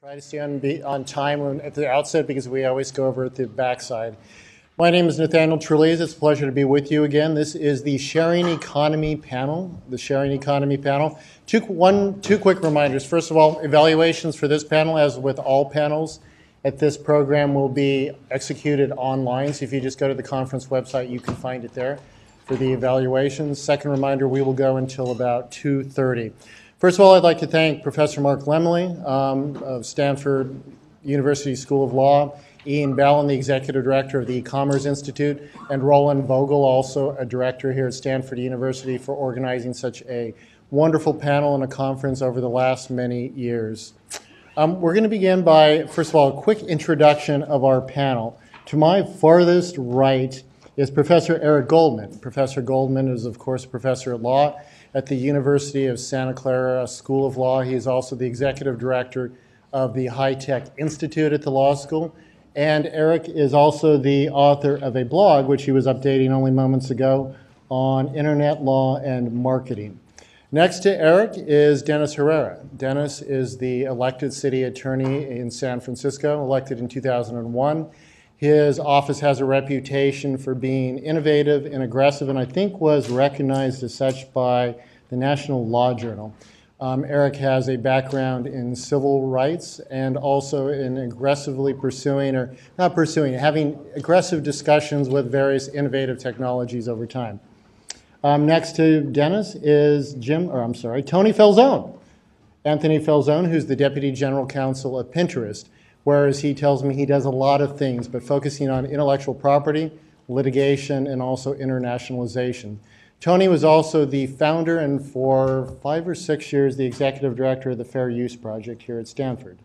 Try to stay on time at the outset because we always go over at the backside. My name is Nathaniel Trulise. It's a pleasure to be with you again. This is the Sharing Economy panel. Two quick reminders. First of all, evaluations for this panel, as with all panels at this program, will be executed online. So if you just go to the conference website, you can find it there for the evaluations. Second reminder, we will go until about 2:30. First of all, I'd like to thank Professor Mark Lemley of Stanford University School of Law, Ian Ballin, the Executive Director of the ECommerce Institute, and Roland Vogel, also a director here at Stanford University, for organizing such a wonderful panel and a conference over the last many years. We're going to begin by, first of all, a quick introduction of our panel. To my farthest right is Professor Eric Goldman. Professor Goldman is, of course, a professor at law at the University of Santa Clara School of Law. He is also the executive director of the High Tech Institute at the law school. And Eric is also the author of a blog, which he was updating only moments ago, on internet law and marketing. Next to Eric is Dennis Herrera. Dennis is the elected city attorney in San Francisco, elected in 2001. His office has a reputation for being innovative and aggressive, and I think was recognized as such by the National Law Journal. Eric has a background in civil rights and also in having aggressive discussions with various innovative technologies over time. Next to Dennis is Tony Falzone. Anthony Falzone, who's the Deputy General Counsel of Pinterest, whereas he tells me he does a lot of things, but focusing on intellectual property, litigation, and also internationalization. Tony was also the founder and for 5 or 6 years the executive director of the Fair Use Project here at Stanford.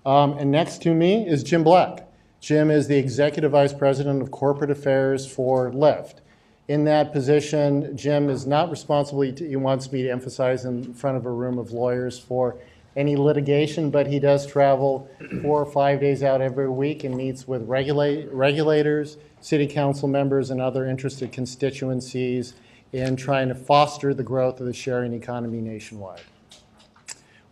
And next to me is Jim Black. Jim is the executive vice president of corporate affairs for Lyft. In that position, Jim is not responsible, he wants me to emphasize in front of a room of lawyers, for any litigation, but he does travel 4 or 5 days out every week and meets with regulators, city council members, and other interested constituencies in trying to foster the growth of the sharing economy nationwide.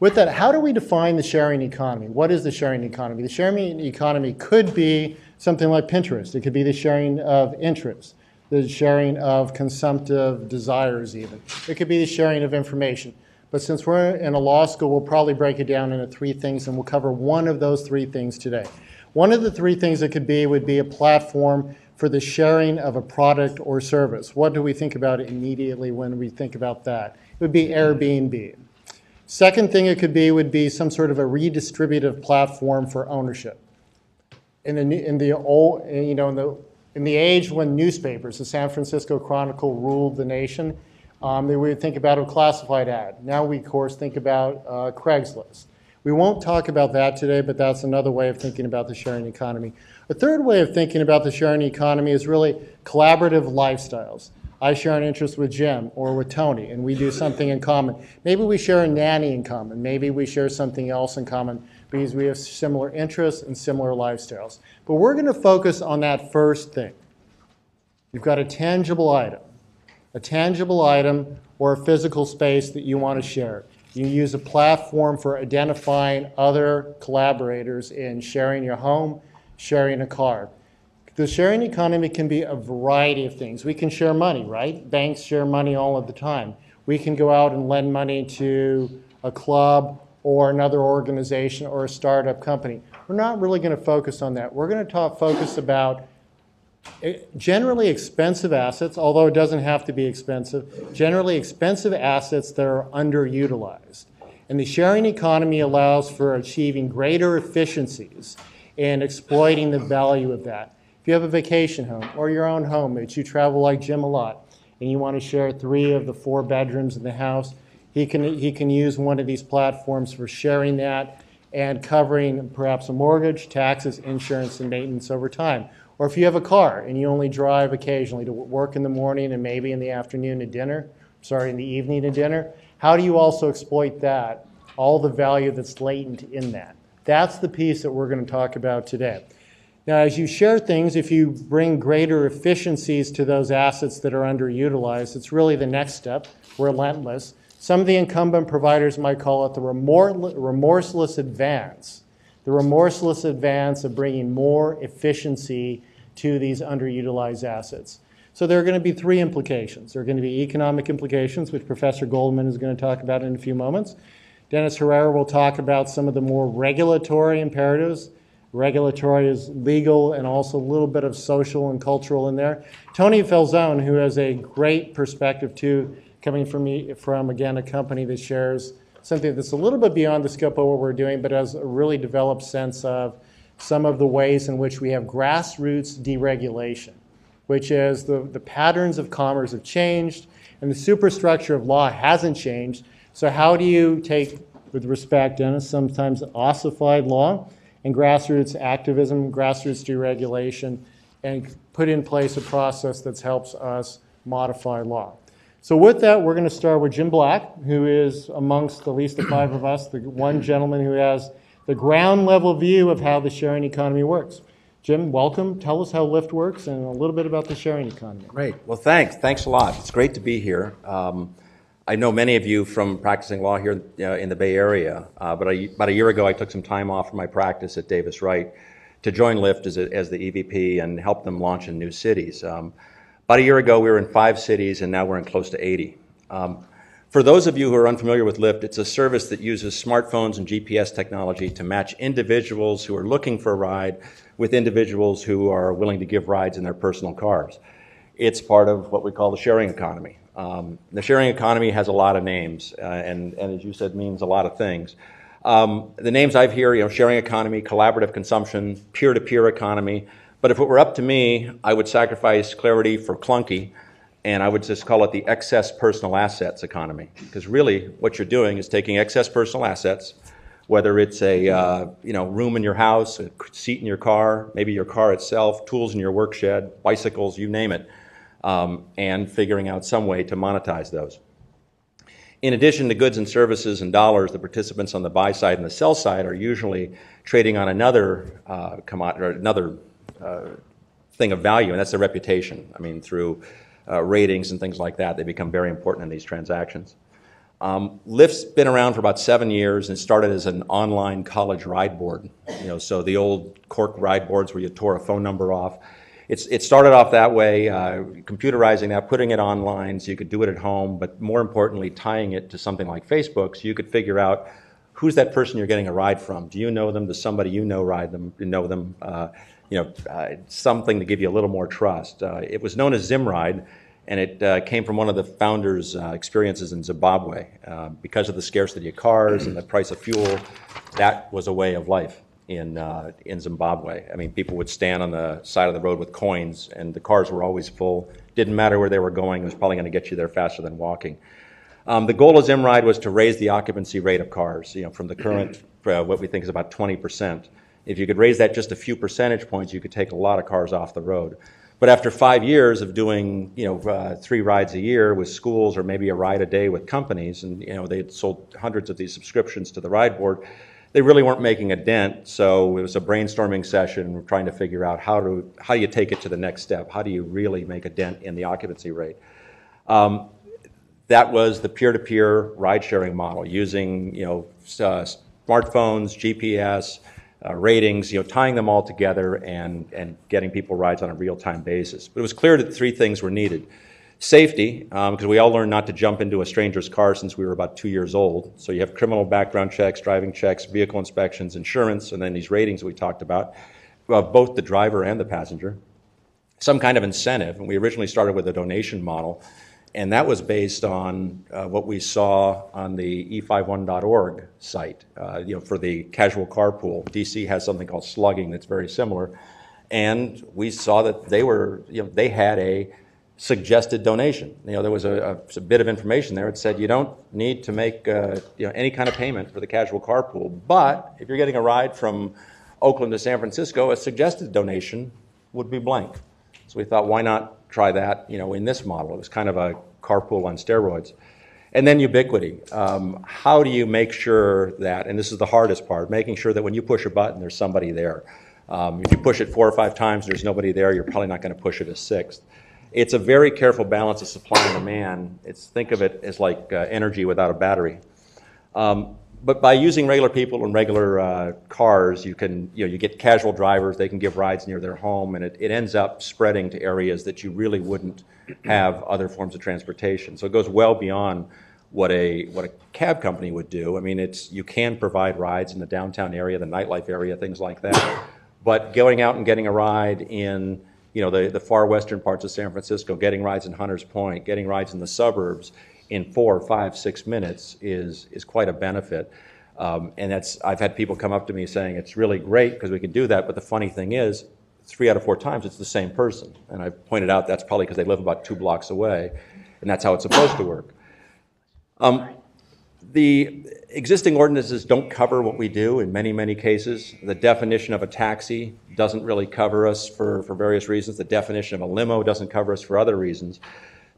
With that, how do we define the sharing economy? What is the sharing economy? The sharing economy could be something like Pinterest. It could be the sharing of interests, the sharing of consumptive desires even. It could be the sharing of information. But since we're in a law school, we'll probably break it down into 3 things, and we'll cover one of those 3 things today. One of the 3 things it could be would be a platform for the sharing of a product or service. What do we think about immediately when we think about that? It would be Airbnb. Second thing it could be would be some sort of a redistributive platform for ownership. In the age when newspapers, the San Francisco Chronicle, ruled the nation, we would think about a classified ad. Now we, of course, think about Craigslist. We won't talk about that today, but that's another way of thinking about the sharing economy. A third way of thinking about the sharing economy is really collaborative lifestyles. I share an interest with Jim or with Tony, and we do something in common. Maybe we share a nanny in common. Maybe we share something else in common because we have similar interests and similar lifestyles. But we're going to focus on that first thing. You've got a tangible item or a physical space that you want to share. You use a platform for identifying other collaborators in sharing your home, sharing a car. The sharing economy can be a variety of things. We can share money, right? Banks share money all of the time. We can go out and lend money to a club or another organization or a startup company. We're not really going to focus on that. We're going to focus about generally expensive assets, although it doesn't have to be expensive, generally expensive assets that are underutilized. And the sharing economy allows for achieving greater efficiencies and exploiting the value of that. If you have a vacation home or your own home that you travel like Jim a lot and you want to share 3 of the 4 bedrooms in the house, he can use one of these platforms for sharing that and covering perhaps a mortgage, taxes, insurance, and maintenance over time. Or if you have a car and you only drive occasionally to work in the morning and maybe in the afternoon to dinner, in the evening to dinner, how do you also exploit that, all the value that's latent in that? That's the piece that we're going to talk about today. Now, as you share things, if you bring greater efficiencies to those assets that are underutilized, it's really the next step, relentless, Some of the incumbent providers might call it the remorseless advance. The remorseless advance of bringing more efficiency to these underutilized assets. So there are going to be three implications. There are going to be economic implications, which Professor Goldman is going to talk about in a few moments. Dennis Herrera will talk about some of the more regulatory imperatives. Regulatory is legal and also a little bit of social and cultural in there. Tony Falzone, who has a great perspective too, coming from again, a company that shares something that's a little bit beyond the scope of what we're doing, but has a really developed sense of some of the ways in which we have grassroots deregulation, which is the patterns of commerce have changed and the superstructure of law hasn't changed. So how do you take, with respect, Dennis, sometimes ossified law and grassroots activism, grassroots deregulation, and put in place a process that helps us modify law? So with that, we're going to start with Jim Black, who is amongst at least the five of us, the one gentleman who has the ground level view of how the sharing economy works. Jim, welcome. Tell us how Lyft works and a little bit about the sharing economy. Great. Well, thanks. Thanks a lot. It's great to be here. I know many of you from practicing law here in the Bay Area, but about a year ago I took some time off from my practice at Davis Wright to join Lyft as the EVP and help them launch in new cities. About a year ago we were in 5 cities and now we're in close to 80. For those of you who are unfamiliar with Lyft, it's a service that uses smartphones and GPS technology to match individuals who are looking for a ride with individuals who are willing to give rides in their personal cars. It's part of what we call the sharing economy. The sharing economy has a lot of names, and as you said, means a lot of things. The names I've heard, sharing economy, collaborative consumption, peer-to-peer economy. But if it were up to me, I would sacrifice clarity for clunky, and I would just call it the excess personal assets economy. Because really, what you're doing is taking excess personal assets, whether it's a room in your house, a seat in your car, maybe your car itself, tools in your work shed, bicycles, you name it, and figuring out some way to monetize those. In addition to goods and services and dollars, the participants on the buy side and the sell side are usually trading on another commodity or another thing of value, and that's their reputation. I mean, through ratings and things like that, they become very important in these transactions. Lyft's been around for about 7 years and started as an online college ride board. So the old cork ride boards where you tore a phone number off. It started off that way, computerizing that, putting it online so you could do it at home, but more importantly, tying it to something like Facebook so you could figure out who's that person you're getting a ride from. Do you know them? Does somebody you know ride them? You know them? Something to give you a little more trust. It was known as Zimride, and it came from one of the founders' experiences in Zimbabwe. Because of the scarcity of cars and the price of fuel, that was a way of life in Zimbabwe. I mean, people would stand on the side of the road with coins, and the cars were always full. Didn't matter where they were going, it was probably going to get you there faster than walking. The goal of Zimride was to raise the occupancy rate of cars, from the current, what we think is about 20%. If you could raise that just a few percentage points, you could take a lot of cars off the road. But after 5 years of doing, 3 rides a year with schools or maybe a ride a day with companies, and they had sold hundreds of these subscriptions to the ride board, they really weren't making a dent. So it was a brainstorming session, trying to figure out how do you take it to the next step? How do you really make a dent in the occupancy rate? That was the peer-to-peer ride-sharing model, using smartphones, GPS, ratings, tying them all together and getting people rides on a real-time basis. But it was clear that 3 things were needed. Safety, because we all learned not to jump into a stranger's car since we were about 2 years old. So you have criminal background checks, driving checks, vehicle inspections, insurance, and then these ratings we talked about, both the driver and the passenger. Some kind of incentive, and we originally started with a donation model, and that was based on what we saw on the e51.org site, for the casual carpool. DC has something called slugging that's very similar, and we saw that they had a suggested donation. There was a bit of information there. It said you don't need to make any kind of payment for the casual carpool, but if you're getting a ride from Oakland to San Francisco, a suggested donation would be blank. So we thought, why not try that in this model? It was kind of a carpool on steroids. And then ubiquity. How do you make sure that, and this is the hardest part, making sure that when you push a button, there's somebody there. If you push it 4 or 5 times, there's nobody there, you're probably not going to push it a 6th. It's a very careful balance of supply and demand. Think of it as like energy without a battery. But by using regular people and regular cars, you get casual drivers. They can give rides near their home, and it ends up spreading to areas that you really wouldn't have other forms of transportation. So it goes well beyond what a cab company would do. I mean, you can provide rides in the downtown area, the nightlife area, things like that. But going out and getting a ride in the far western parts of San Francisco, getting rides in Hunters Point, getting rides in the suburbs in 4, 5, 6 minutes is quite a benefit. And I've had people come up to me saying it's really great because we can do that, but the funny thing is 3 out of 4 times it's the same person. And I pointed out that's probably because they live about 2 blocks away, and that's how it's supposed to work. The existing ordinances don't cover what we do in many, many cases. The definition of a taxi doesn't really cover us for various reasons. The definition of a limo doesn't cover us for other reasons.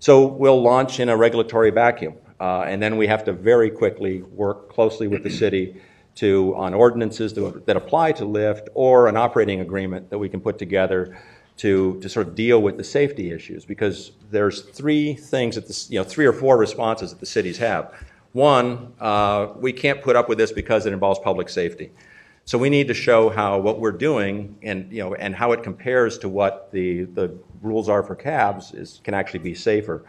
So we'll launch in a regulatory vacuum, and then we have to very quickly work closely with the city on ordinances that apply to Lyft or an operating agreement that we can put together to sort of deal with the safety issues, because there's 3 things that 3 or 4 responses that the cities have. One, we can't put up with this because it involves public safety. So we need to show how what we're doing and how it compares to what the rules are for cabs can actually be safer.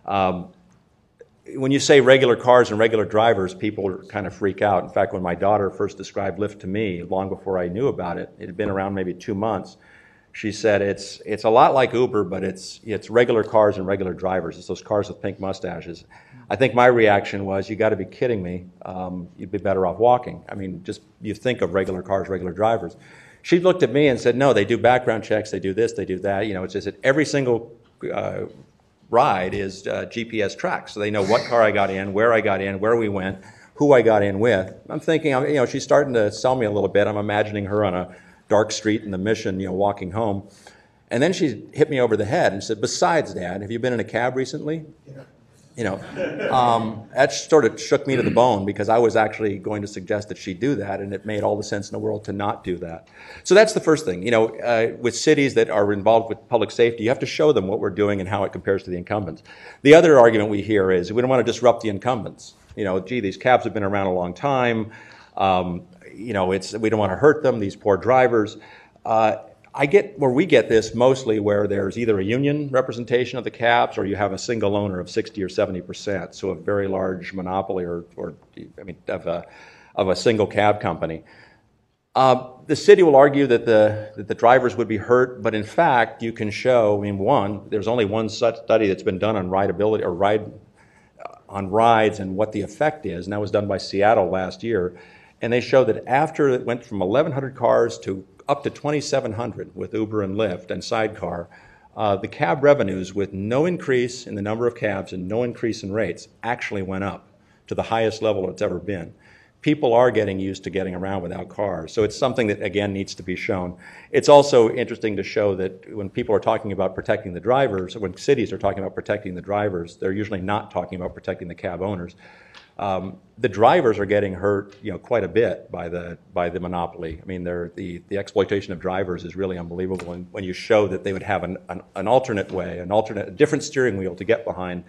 When you say regular cars and regular drivers, people kind of freak out. In fact, when my daughter first described Lyft to me, long before I knew about it, it had been around maybe 2 months, she said it's a lot like Uber, but it's regular cars and regular drivers. It's those cars with pink mustaches. I think my reaction was, you got to be kidding me. You'd be better off walking. I mean, just you think of regular cars, regular drivers. She looked at me and said, no, they do background checks, they do this, they do that. It's just that every single ride is GPS tracked, so they know what car I got in, where we went, who I got in with. I'm thinking, she's starting to sell me a little bit. I'm imagining her on a dark street in the Mission, walking home. And then she hit me over the head and said, besides, Dad, have you been in a cab recently? Yeah. That sort of shook me to the bone, because I was actually going to suggest that she do that, and it made all the sense in the world to not do that. So that's the first thing. With cities that are involved with public safety, you have to show them what we're doing and how it compares to the incumbents. The other argument we hear is we don't want to disrupt the incumbents. Gee, these cabs have been around a long time. We don't want to hurt them, these poor drivers. We get this mostly where there's either a union representation of the cabs, or you have a single owner of 60 or 70%, so a very large monopoly of a single cab company. The city will argue that the drivers would be hurt, but in fact, you can show, there's only one such study that's been done on rideability or on rides and what the effect is, and that was done by Seattle last year. And they show that after it went from 1,100 cars to up to 2,700 with Uber and Lyft and Sidecar, the cab revenues, with no increase in the number of cabs and no increase in rates, actually went up to the highest level it's ever been. People are getting used to getting around without cars. So it's something that, again, needs to be shown. It's also interesting to show that when people are talking about protecting the drivers, or when cities are talking about protecting the drivers, they're usually not talking about protecting the cab owners. The drivers are getting hurt, quite a bit by the monopoly. I mean, the exploitation of drivers is really unbelievable. And when you show that they would have an alternate way, a different steering wheel to get behind,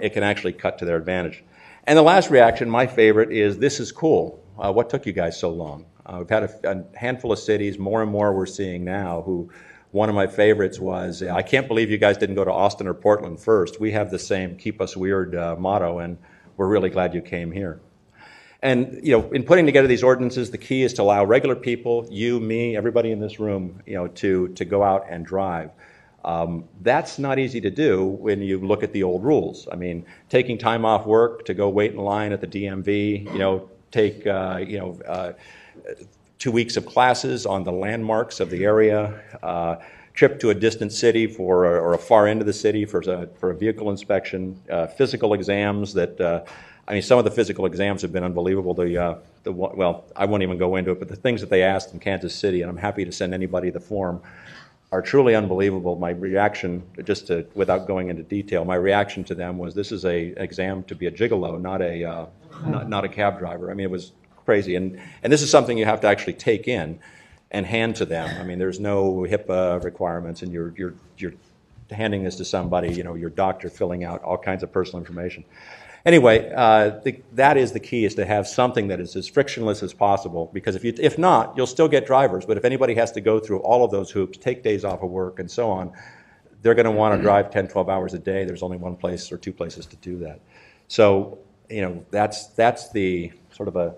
it can actually cut to their advantage. And the last reaction, my favorite, is this is cool. What took you guys so long? We've had a handful of cities, more and more we're seeing now, one of my favorites was, I can't believe you guys didn't go to Austin or Portland first. We have the same keep us weird motto, and we're really glad you came here. And in putting together these ordinances, the key is to allow regular people, you, me, everybody in this room, to go out and drive. That's not easy to do when you look at the old rules. I mean, taking time off work to go wait in line at the DMV, take 2 weeks of classes on the landmarks of the area, trip to a distant city or a far end of the city for a vehicle inspection, physical exams that, some of the physical exams have been unbelievable. Well, I won't even go into it, but the things that they asked in Kansas City, and I'm happy to send anybody the form, are truly unbelievable. My reaction, without going into detail, my reaction to them was, this is an exam to be a gigolo, not a cab driver. I mean, it was crazy. And this is something you have to actually take in and hand to them. I mean, there's no HIPAA requirements, and you're handing this to somebody, your doctor filling out all kinds of personal information. Anyway, that is the key, is to have something that is as frictionless as possible, because if not, you'll still get drivers, but if anybody has to go through all of those hoops, take days off of work and so on, they're going to want to drive 10, 12 hours a day. There's only one place or two places to do that. So, that's the sort of a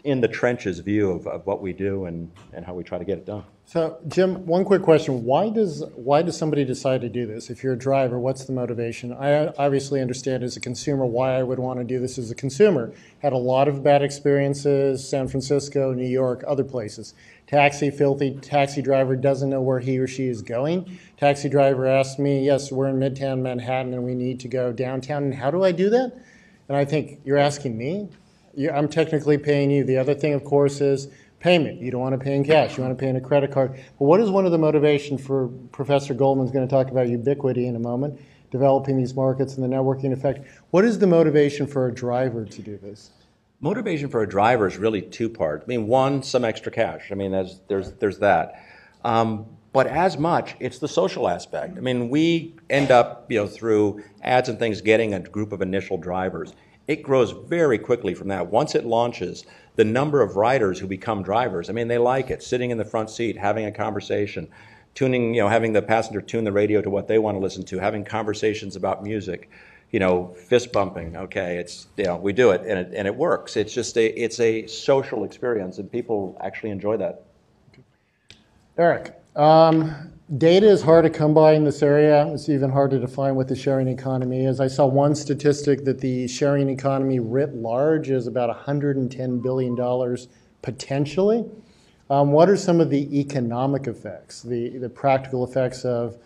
in the trenches view of what we do and how we try to get it done. So, Jim, one quick question. Why does somebody decide to do this? If you're a driver, what's the motivation? I obviously understand as a consumer why I would want to do this as a consumer. Had a lot of bad experiences, San Francisco, New York, other places. Taxi, filthy, taxi driver doesn't know where he or she is going. Taxi driver asks me, yes, we're in Midtown Manhattan and we need to go downtown, and how do I do that? And I think, you're asking me? I'm technically paying you. The other thing, of course, is payment. You don't want to pay in cash. You want to pay in a credit card. But what is one of the motivations for Professor Goldman's going to talk about ubiquity in a moment, developing these markets and the networking effect. What is the motivation for a driver to do this? Motivation for a driver is really two-part. I mean, one, some extra cash. I mean, there's that. But as much, it's the social aspect. I mean, we end up, through ads and things, getting a group of initial drivers. It grows very quickly from that. Once it launches, the number of riders who become drivers, I mean, they like it. Sitting in the front seat, having a conversation, tuning, having the passenger tune the radio to what they want to listen to, having conversations about music, fist bumping. Okay, it's, we do it and it works. It's just it's a social experience, and people actually enjoy that. Eric, data is hard to come by in this area. It's even hard to define what the sharing economy is. I saw one statistic that the sharing economy writ large is about $110 billion potentially. What are some of the economic effects, the practical effects of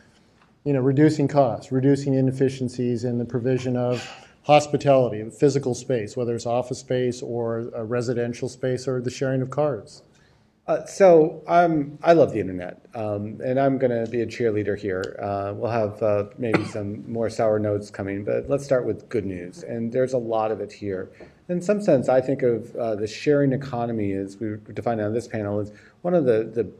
reducing costs, reducing inefficiencies in the provision of hospitality, of physical space, whether it's office space or a residential space or the sharing of cars? I love the internet, and I'm going to be a cheerleader here. We'll have maybe some more sour notes coming, but let's start with good news. And there's a lot of it here. In some sense, I think of the sharing economy, as we defined on this panel, as one of the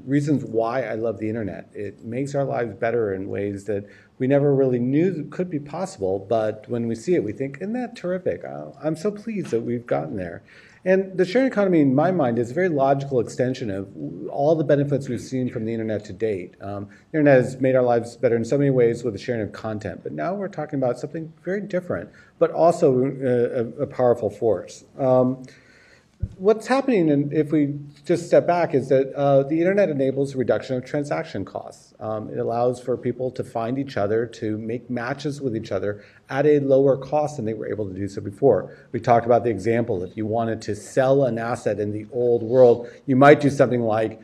reasons why I love the internet. It makes our lives better in ways that we never really knew could be possible. But when we see it, we think, isn't that terrific? I'm so pleased that we've gotten there. And the sharing economy, in my mind, is a very logical extension of all the benefits we've seen from the internet to date. The internet has made our lives better in so many ways with the sharing of content, but now we're talking about something very different, but also a powerful force. What's happening, and if we just step back, is that the internet enables a reduction of transaction costs. It allows for people to find each other, to make matches with each other at a lower cost than they were able to do so before. We talked about the example, if you wanted to sell an asset in the old world, you might do something like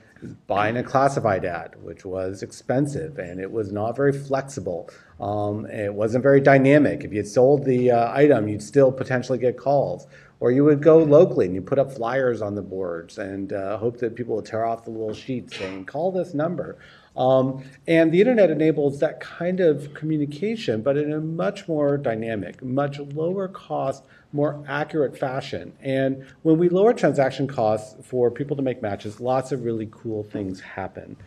buying a classified ad, which was expensive and it was not very flexible. It wasn't very dynamic. If you had sold the item, you'd still potentially get calls. Or you would go locally and you put up flyers on the boards and hope that people would tear off the little sheets saying, call this number. And the internet enables that kind of communication, but in a much more dynamic, much lower cost, more accurate fashion. And when we lower transaction costs for people to make matches, lots of really cool things happen.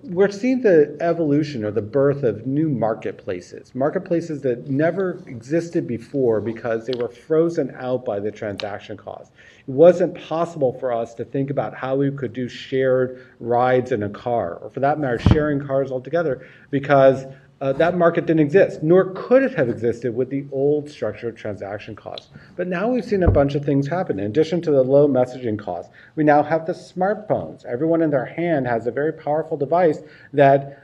We're seeing the evolution or the birth of new marketplaces that never existed before because they were frozen out by the transaction cost. It wasn't possible for us to think about how we could do shared rides in a car, or for that matter, sharing cars altogether, because that market didn't exist, nor could it have existed with the old structure of transaction costs. But now we've seen a bunch of things happen. In addition to the low messaging costs, we now have the smartphones. Everyone in their hand has a very powerful device that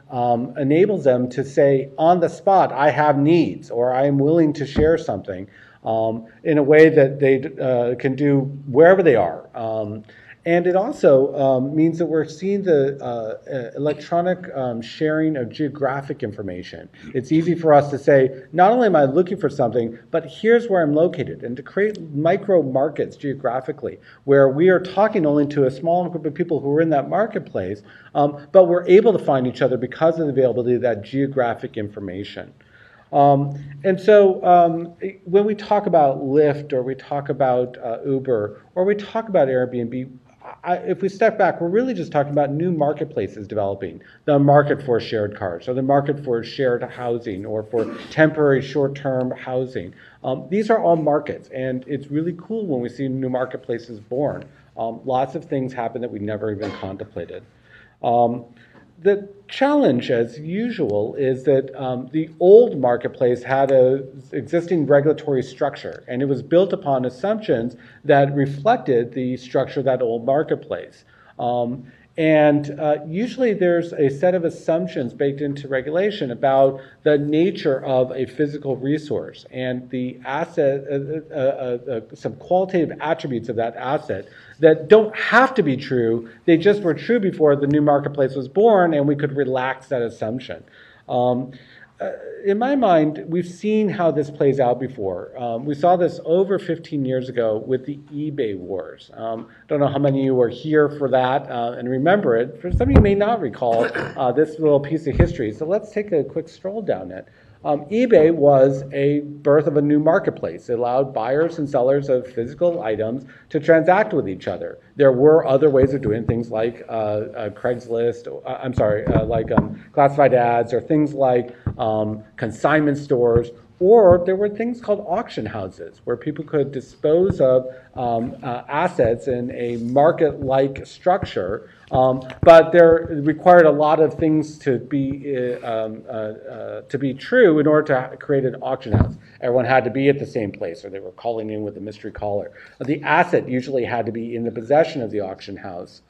enables them to say on the spot, I have needs, or I am willing to share something in a way that they can do wherever they are. And it also means that we're seeing the electronic sharing of geographic information. It's easy for us to say, not only am I looking for something, but here's where I'm located, and to create micro markets geographically, where we are talking only to a small group of people who are in that marketplace, but we're able to find each other because of the availability of that geographic information. And so when we talk about Lyft, or we talk about Uber, or we talk about Airbnb, if we step back, we're really just talking about new marketplaces developing. The market for shared cars, or the market for shared housing, or for temporary short-term housing. These are all markets, and it's really cool when we see new marketplaces born. Lots of things happen that we never even contemplated. The challenge, as usual, is that the old marketplace had an existing regulatory structure, and it was built upon assumptions that reflected the structure of that old marketplace. Usually there's a set of assumptions baked into regulation about the nature of a physical resource and the asset, some qualitative attributes of that asset that don't have to be true. They just were true before the new marketplace was born, and we could relax that assumption. In my mind, we've seen how this plays out before. We saw this over 15 years ago with the eBay wars. Don't know how many of you were here for that and remember it. For some of you may not recall this little piece of history. So let's take a quick stroll down it. eBay was a birth of a new marketplace. It allowed buyers and sellers of physical items to transact with each other. There were other ways of doing things like Craigslist, like classified ads, or things like consignment stores, or there were things called auction houses where people could dispose of assets in a market-like structure, but there required a lot of things to be true in order to create an auction house. Everyone had to be at the same place, or they were calling in with a mystery caller. The asset usually had to be in the possession of the auction house,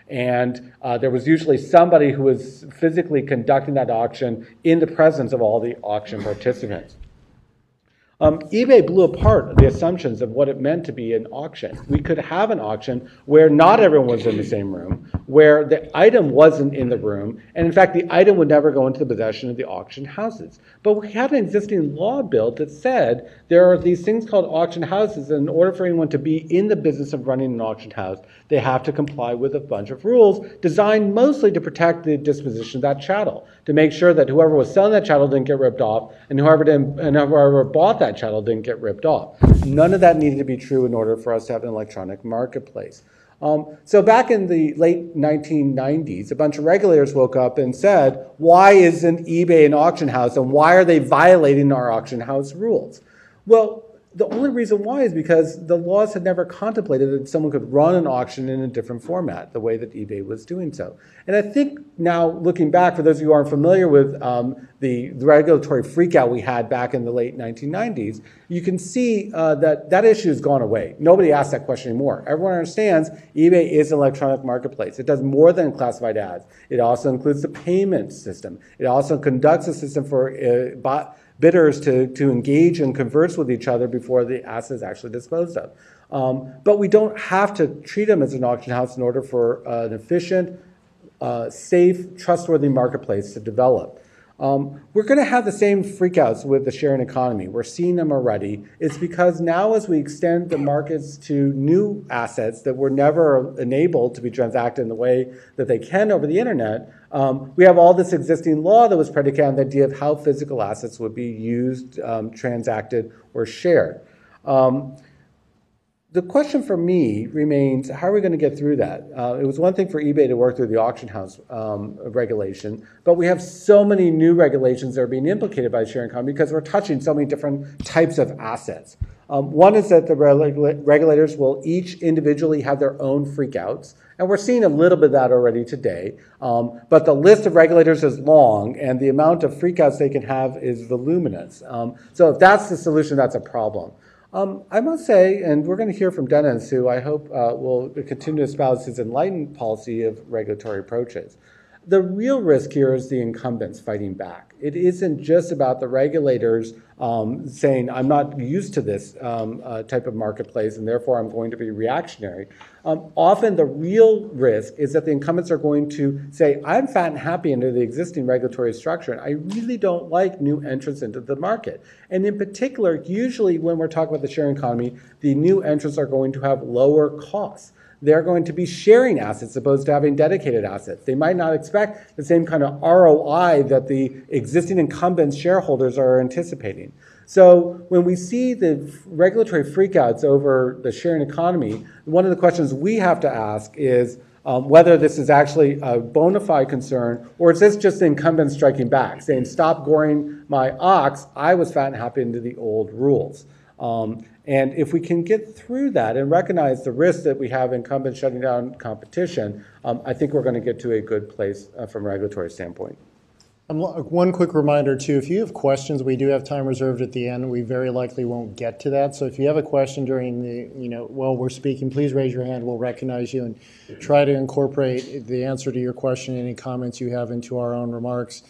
and there was usually somebody who was physically conducting that auction in the presence of all the auction participants. eBay blew apart the assumptions of what it meant to be an auction. We could have an auction where not everyone was in the same room, where the item wasn't in the room, and in fact the item would never go into the possession of the auction houses. But we had an existing law built that said there are these things called auction houses, and in order for anyone to be in the business of running an auction house, they have to comply with a bunch of rules designed mostly to protect the disposition of that chattel, to make sure that whoever was selling that chattel didn't get ripped off, and whoever bought that chattel didn't get ripped off. None of that needed to be true in order for us to have an electronic marketplace. So back in the late 1990s, a bunch of regulators woke up and said, why isn't eBay an auction house, and why are they violating our auction house rules? Well, the only reason why is because the laws had never contemplated that someone could run an auction in a different format, the way that eBay was doing so. And I think now, looking back, for those of you who aren't familiar with the regulatory freakout we had back in the late 1990s, you can see that issue has gone away. Nobody asks that question anymore. Everyone understands eBay is an electronic marketplace. It does more than classified ads. It also includes the payment system. It also conducts a system for bidders to engage and converse with each other before the asset is actually disposed of. But we don't have to treat them as an auction house in order for an efficient, safe, trustworthy marketplace to develop. We're going to have the same freakouts with the sharing economy. We're seeing them already. It's because now as we extend the markets to new assets that were never enabled to be transacted in the way that they can over the internet, we have all this existing law that was predicated on the idea of how physical assets would be used, transacted, or shared. The question for me remains, how are we going to get through that? It was one thing for eBay to work through the auction house regulation, but we have so many new regulations that are being implicated by the sharing economy because we're touching so many different types of assets. One is that the regulators will each individually have their own freakouts, and we're seeing a little bit of that already today. But the list of regulators is long, and the amount of freakouts they can have is voluminous. So if that's the solution, that's a problem. I must say, and we're going to hear from Dennis, who I hope will continue to espouse his enlightened policy of regulatory approaches. The real risk here is the incumbents fighting back. It isn't just about the regulators saying, I'm not used to this type of marketplace, and therefore I'm going to be reactionary. Often the real risk is that the incumbents are going to say, I'm fat and happy under the existing regulatory structure, and I really don't like new entrants into the market. And in particular, usually when we're talking about the sharing economy, the new entrants are going to have lower costs. they're going to be sharing assets as opposed to having dedicated assets. They might not expect the same kind of ROI that the existing incumbent shareholders are anticipating. So when we see the regulatory freakouts over the sharing economy, one of the questions we have to ask is whether this is actually a bona fide concern, or is this just the incumbent striking back, saying, stop goring my ox, I was fat and happy into the old rules. And if we can get through that and recognize the risk that we have incumbents shutting down competition, I think we're going to get to a good place from a regulatory standpoint. One quick reminder, too, if you have questions, we do have time reserved at the end. We very likely won't get to that. So if you have a question during the, while we're speaking, please raise your hand. We'll recognize you and try to incorporate the answer to your question, any comments you have, into our own remarks.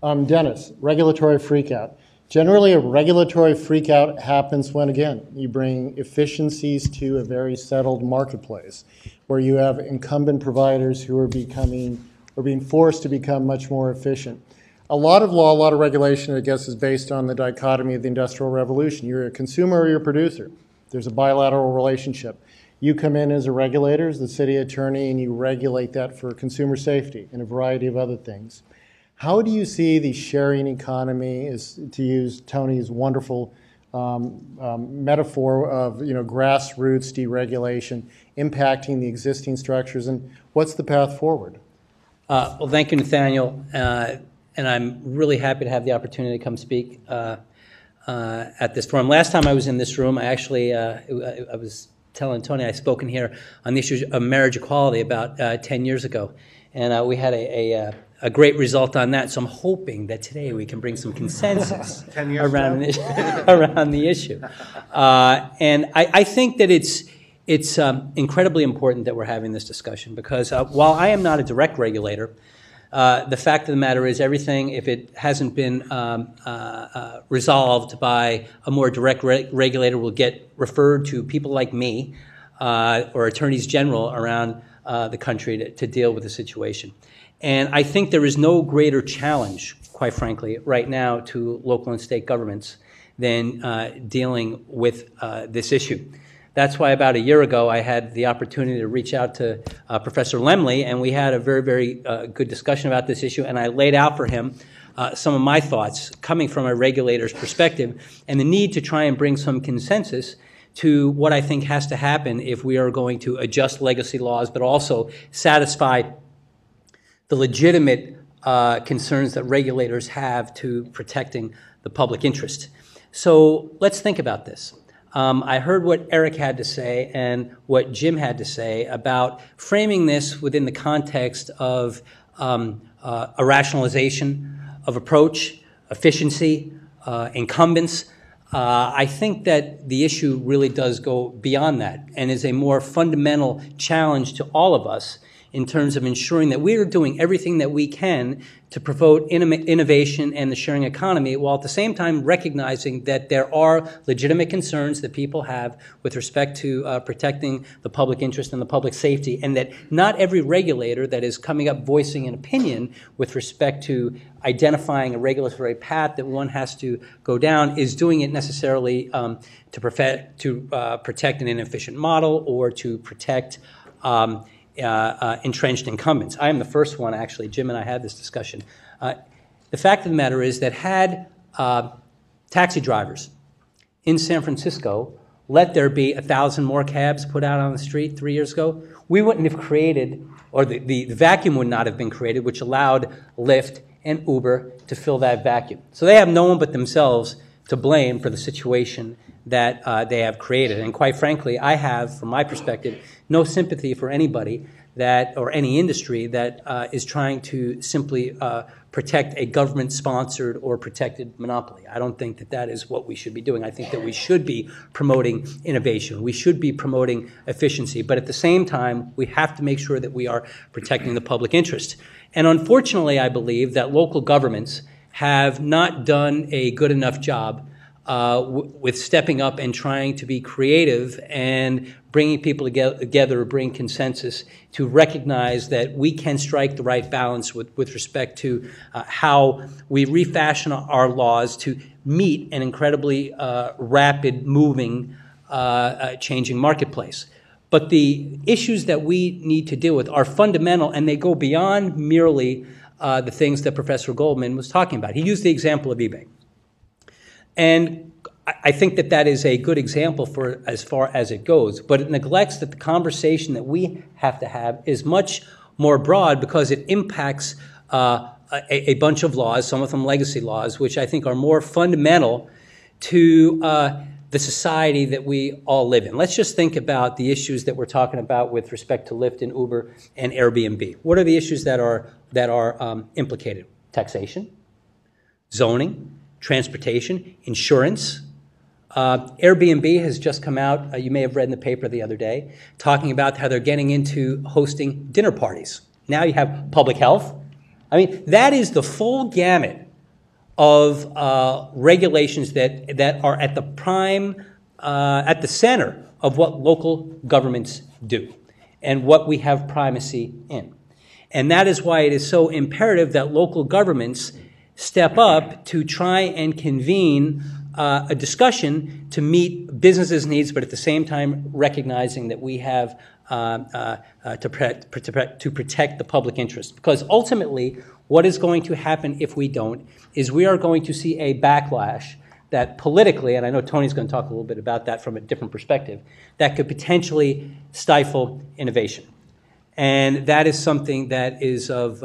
Dennis, regulatory freakout. Generally, a regulatory freakout happens when, again, you bring efficiencies to a very settled marketplace, where you have incumbent providers who are being forced to become much more efficient. A lot of law, a lot of regulation, I guess, is based on the dichotomy of the Industrial Revolution. You're a consumer or you're a producer. There's a bilateral relationship. You come in as a regulator, as the city attorney, and you regulate that for consumer safety and a variety of other things. How do you see the sharing economy, to use Tony's wonderful metaphor of grassroots deregulation, impacting the existing structures, and what's the path forward? Well, thank you, Nathaniel. And I'm really happy to have the opportunity to come speak at this forum. Last time I was in this room, I was telling Tony I'd spoken here on the issue of marriage equality about 10 years ago. And we had a great result on that. So I'm hoping that today we can bring some consensus around the issue. And I think that it's incredibly important that we're having this discussion because while I am not a direct regulator, the fact of the matter is everything, if it hasn't been resolved by a more direct regulator, will get referred to people like me or attorneys general around the country to deal with the situation. And I think there is no greater challenge, quite frankly, right now to local and state governments than dealing with this issue. That's why about a year ago I had the opportunity to reach out to Professor Lemley, and we had a very, very good discussion about this issue, and I laid out for him some of my thoughts coming from a regulator's perspective and the need to try and bring some consensus to what I think has to happen if we are going to adjust legacy laws, but also satisfy the legitimate concerns that regulators have to protecting the public interest. So let's think about this. I heard what Eric had to say and what Jim had to say about framing this within the context of a rationalization of approach, efficiency, incumbents. I think that the issue really does go beyond that and is a more fundamental challenge to all of us in terms of ensuring that we are doing everything that we can to promote innovation and the sharing economy, while at the same time recognizing that there are legitimate concerns that people have with respect to protecting the public interest and the public safety, and that not every regulator that is coming up voicing an opinion with respect to identifying a regulatory path that one has to go down is doing it necessarily to protect an inefficient model or to protect entrenched incumbents. I am the first one, actually. Jim and I had this discussion. The fact of the matter is that had taxi drivers in San Francisco let there be 1,000 more cabs put out on the street 3 years ago, we wouldn't have created, or the vacuum would not have been created, which allowed Lyft and Uber to fill that vacuum. So they have no one but themselves to blame for the situation that they have created. And quite frankly, I have, from my perspective, no sympathy for anybody or any industry that is trying to simply protect a government-sponsored or protected monopoly. I don't think that that is what we should be doing. I think that we should be promoting innovation. We should be promoting efficiency. But at the same time, we have to make sure that we are protecting the public interest. And unfortunately, I believe that local governments have not done a good enough job with stepping up and trying to be creative and bringing people together, bring consensus to recognize that we can strike the right balance with respect to how we refashion our laws to meet an incredibly rapid moving, changing marketplace. But the issues that we need to deal with are fundamental, and they go beyond merely the things that Professor Goldman was talking about. He used the example of eBay. And I think that that is a good example for as far as it goes, but it neglects that the conversation that we have to have is much more broad because it impacts a bunch of laws, some of them legacy laws, which I think are more fundamental to the society that we all live in. Let's just think about the issues that we're talking about with respect to Lyft and Uber and Airbnb. What are the issues that are implicated? Taxation, zoning, transportation, insurance. Airbnb has just come out, you may have read in the paper the other day, talking about how they're getting into hosting dinner parties. Now you have public health. I mean, that is the full gamut of regulations that are at the prime, at the center of what local governments do and what we have primacy in. And that is why it is so imperative that local governments step up to try and convene a discussion to meet businesses' needs, but at the same time recognizing that we have to protect the public interest. Because ultimately, what is going to happen if we don't is we are going to see a backlash that politically, and I know Tony's going to talk a little bit about that from a different perspective, that could potentially stifle innovation. And that is something that is of,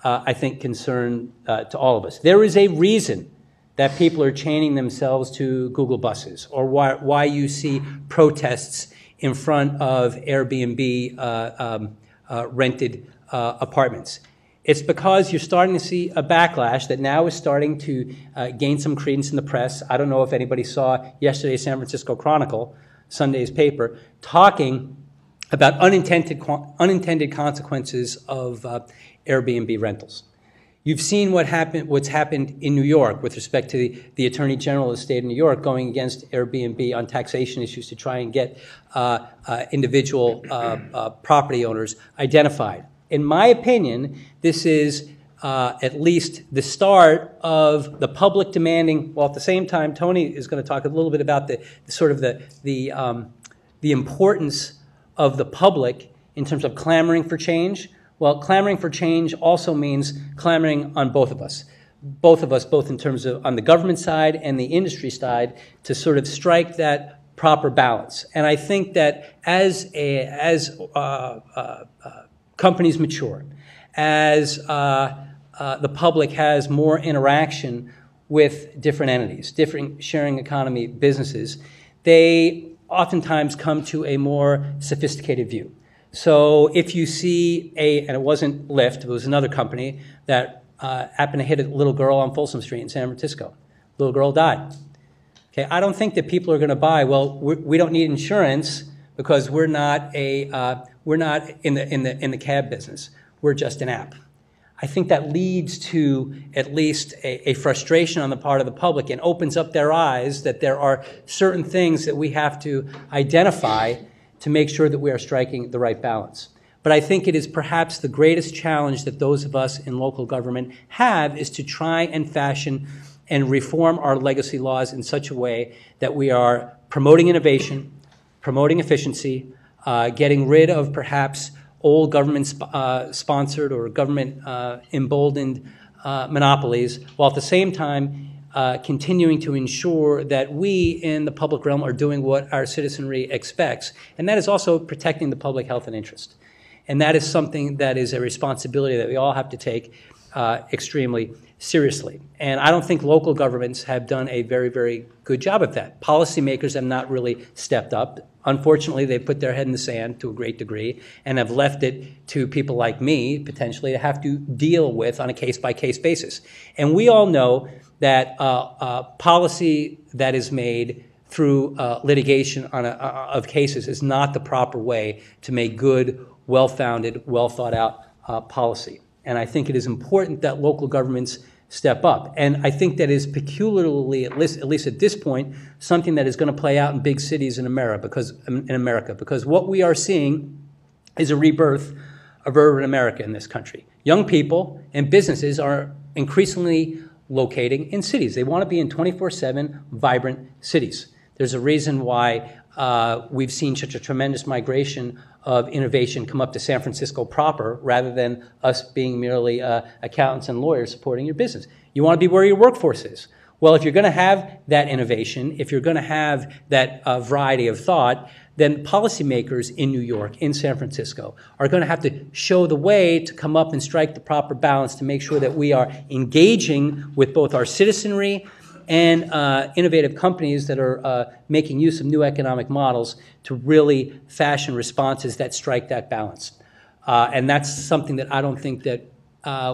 I think, concern to all of us. There is a reason that people are chaining themselves to Google buses, or why you see protests in front of Airbnb rented apartments. It's because you're starting to see a backlash that now is starting to gain some credence in the press. I don't know if anybody saw yesterday's San Francisco Chronicle, Sunday's paper, talking about unintended consequences of Airbnb rentals. You've seen what's happened in New York with respect to the Attorney General of the state of New York going against Airbnb on taxation issues to try and get individual property owners identified. In my opinion, this is at least the start of the public demanding, while at the same time, Tony is going to talk a little bit about the importance of the public in terms of clamoring for change. Well, clamoring for change also means clamoring on both of us, both in terms of on the government side and the industry side, to sort of strike that proper balance. And I think that as companies mature, as the public has more interaction with different entities, different sharing economy businesses, they oftentimes come to a more sophisticated view. So if you see and it wasn't Lyft, it was another company that happened to hit a little girl on Folsom Street in San Francisco. Little girl died. Okay, I don't think that people are going to buy, well, we don't need insurance because we're not in the cab business. We're just an app. I think that leads to at least a frustration on the part of the public and opens up their eyes that there are certain things that we have to identify to make sure that we are striking the right balance. But I think it is perhaps the greatest challenge that those of us in local government have is to try and fashion and reform our legacy laws in such a way that we are promoting innovation, promoting efficiency, getting rid of perhaps old government-sponsored or government-emboldened monopolies, while at the same time continuing to ensure that we in the public realm are doing what our citizenry expects. And that is also protecting the public health and interest. And that is something that is a responsibility that we all have to take extremely seriously. And I don't think local governments have done a very, very good job of that. Policymakers have not really stepped up. Unfortunately, they've put their head in the sand to a great degree and have left it to people like me, potentially, to have to deal with on a case-by-case basis. And we all know that policy that is made through litigation of cases is not the proper way to make good, well-founded, well-thought-out policy. And I think it is important that local governments step up. And I think that is peculiarly, at least at this point, something that is going to play out in big cities in America, because what we are seeing is a rebirth of urban America in this country. Young people and businesses are increasingly locating in cities. They want to be in 24/7 vibrant cities. There's a reason why we've seen such a tremendous migration of innovation come up to San Francisco proper rather than us being merely accountants and lawyers supporting your business. You want to be where your workforce is. Well, if you're going to have that innovation, if you're going to have that variety of thought, then policymakers in New York, in San Francisco, are going to have to show the way to come up and strike the proper balance to make sure that we are engaging with both our citizenry and innovative companies that are making use of new economic models to really fashion responses that strike that balance. And that's something that I don't think that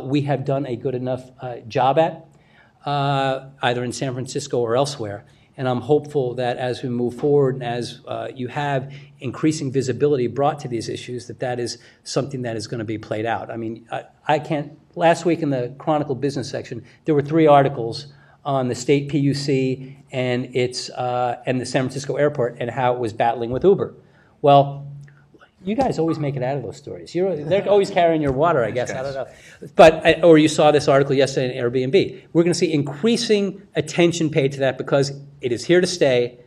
we have done a good enough job at, either in San Francisco or elsewhere. And I'm hopeful that as we move forward and as you have increasing visibility brought to these issues, that that is something that is going to be played out. I mean, I can't, last week in the Chronicle business section, there were 3 articles on the state PUC and and the San Francisco airport and how it was battling with Uber. Well, you guys always make it out of those stories. They're always carrying your water, I guess. I don't know. But, or you saw this article yesterday in Airbnb. We're going to see increasing attention paid to that because it is here to stay.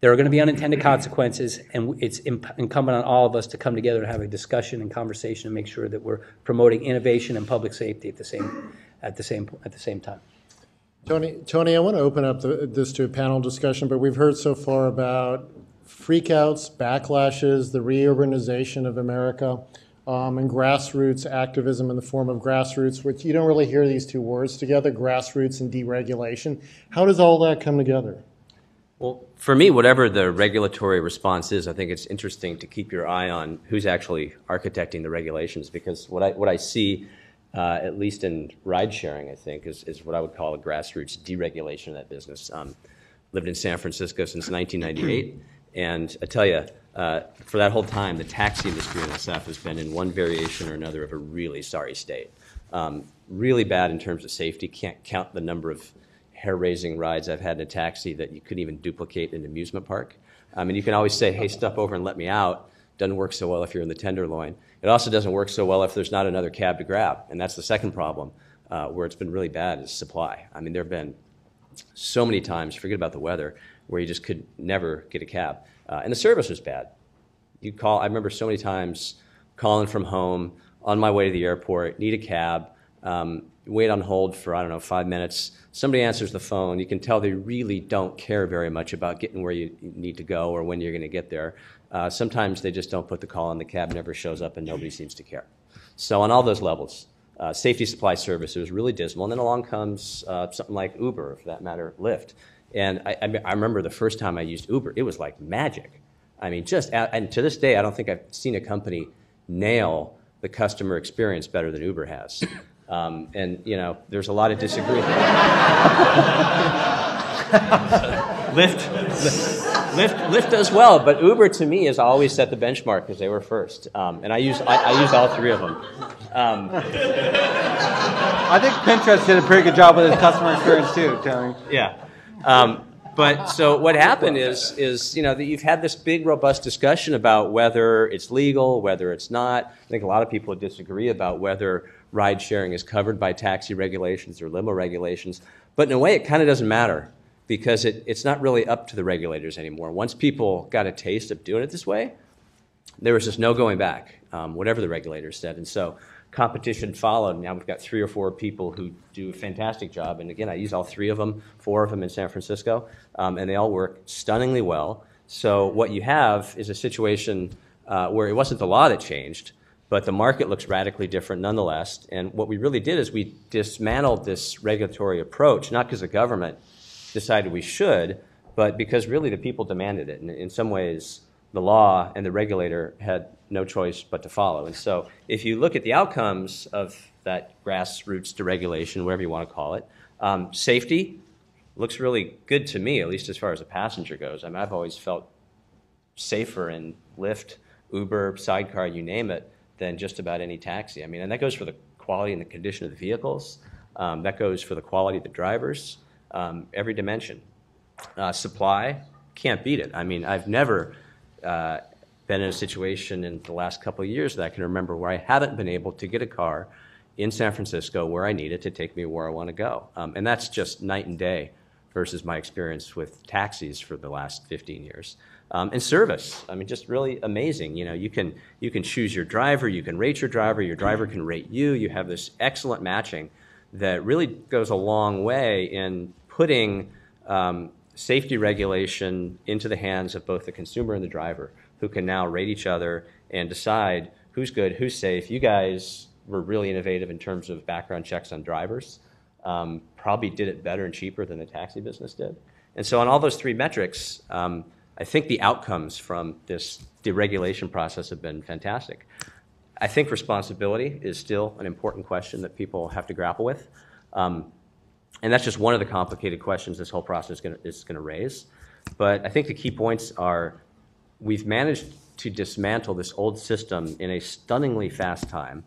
There are going to be unintended consequences, and it's incumbent on all of us to come together and have a discussion and conversation and make sure that we're promoting innovation and public safety at the same time. Tony, I want to open up this to a panel discussion, but we've heard so far about freakouts, backlashes, the reurbanization of America, and grassroots activism in the form of grassroots, which you don't really hear these 2 words together, grassroots and deregulation. How does all that come together? Well, for me, whatever the regulatory response is, I think it's interesting to keep your eye on who's actually architecting the regulations, because what I see, at least in ride sharing, I think, is what I would call a grassroots deregulation of that business. Lived in San Francisco since 1998. And I tell you, for that whole time, the taxi industry in SF has been in one variation or another of a really sorry state. Really bad in terms of safety. Can't count the number of hair-raising rides I've had in a taxi that you couldn't even duplicate in an amusement park. And you can always say, hey, step over and let me out. Doesn't work so well if you're in the Tenderloin. It also doesn't work so well if there's not another cab to grab. And that's the second problem where it's been really bad is supply. I mean, there have been so many times, forget about the weather, where you just could never get a cab. And the service was bad. I remember so many times calling from home, on my way to the airport, need a cab, wait on hold for, 5 minutes. Somebody answers the phone. You can tell they really don't care very much about getting where you need to go or when you're going to get there. Sometimes they just don't put the call on, the cab never shows up, and nobody seems to care. So on all those levels, safety supply service, it was really dismal. And then along comes something like Uber, or for that matter, Lyft. And I remember the first time I used Uber, it was like magic. I mean, and to this day, I don't think I've seen a company nail the customer experience better than Uber has. And, there's a lot of disagreement. Lyft does well, but Uber to me has always set the benchmark because they were first. And I use all 3 of them. I think Pinterest did a pretty good job with its customer experience too, Tony. Yeah. But so what happened is that you've had this big, robust discussion about whether it's legal, whether it's not. I think a lot of people disagree about whether ride sharing is covered by taxi regulations or limo regulations. But in a way, it kind of doesn't matter because it's not really up to the regulators anymore. Once people got a taste of doing it this way, there was just no going back, whatever the regulators said. And so competition followed. Now we've got 3 or 4 people who do a fantastic job. And again, I use all 3 of them, 4 of them in San Francisco, and they all work stunningly well. So what you have is a situation where it wasn't the law that changed, but the market looks radically different nonetheless. And what we really did is we dismantled this regulatory approach, not because the government decided we should, but because really the people demanded it. And in some ways, the law and the regulator had no choice but to follow. And so if you look at the outcomes of that grassroots deregulation, whatever you want to call it, safety looks really good to me, at least as far as a passenger goes. I mean, I've always felt safer in Lyft, Uber, Sidecar, you name it, than just about any taxi. I mean, and that goes for the quality and the condition of the vehicles. That goes for the quality of the drivers, every dimension. Supply, can't beat it. I mean, I've never been in a situation in the last couple of years that I can remember where I haven't been able to get a car in San Francisco where I need it to take me where I want to go. And that's just night and day versus my experience with taxis for the last 15 years. And service, I mean, just really amazing. You know, you can choose your driver, you can rate your driver can rate you. You have this excellent matching that really goes a long way in putting safety regulation into the hands of both the consumer and the driver, who can now rate each other and decide who's good, who's safe. You guys were really innovative in terms of background checks on drivers. Probably did it better and cheaper than the taxi business did. And so on all those three metrics, I think the outcomes from this deregulation process have been fantastic. I think responsibility is still an important question that people have to grapple with. And that's just one of the complicated questions this whole process is going to raise. But I think the key points are we've managed to dismantle this old system in a stunningly fast time.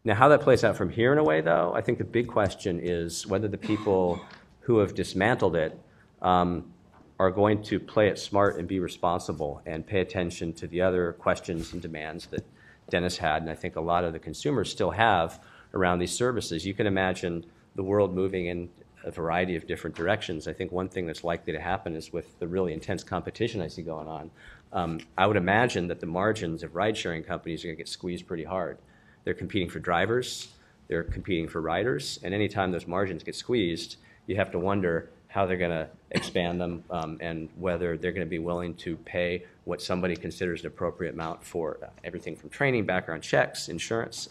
Now, how that plays out from here in a way, though, I think the big question is whether the people who have dismantled it are going to play it smart and be responsible and pay attention to the other questions and demands that Dennis had, and I think a lot of the consumers still have around these services. You can imagine the world moving in a variety of different directions. I think one thing that's likely to happen is with the really intense competition I see going on, I would imagine that the margins of ride-sharing companies are going to get squeezed pretty hard. They're competing for drivers, they're competing for riders, and anytime those margins get squeezed, you have to wonder how they're going to expand them and whether they're going to be willing to pay what somebody considers an appropriate amount for everything from training, background checks, insurance.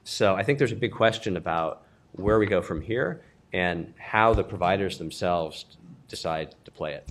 So I think there's a big question about where we go from here and how the providers themselves decide to play it.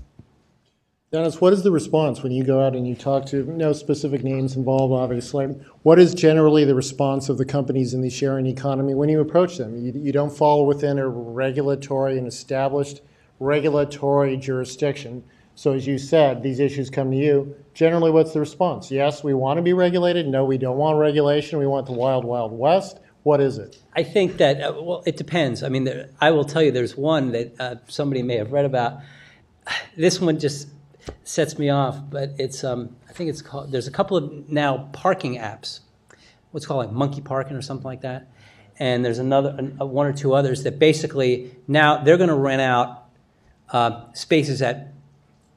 Dennis, what is the response when you go out and you talk to, no specific names involved, obviously, what is generally the response of the companies in the sharing economy when you approach them? You don't fall within a regulatory and established regulatory jurisdiction. So as you said, these issues come to you. Generally, what's the response? Yes, we want to be regulated. No, we don't want regulation. We want the wild, wild west. What is it? I think that, well, it depends. I mean, I will tell you there's one that somebody may have read about. This one just sets me off, but it's, I think it's called, there's a couple of now parking apps. What's called like Monkey Parking or something like that. And there's another, one or two others that basically now they're going to rent out spaces at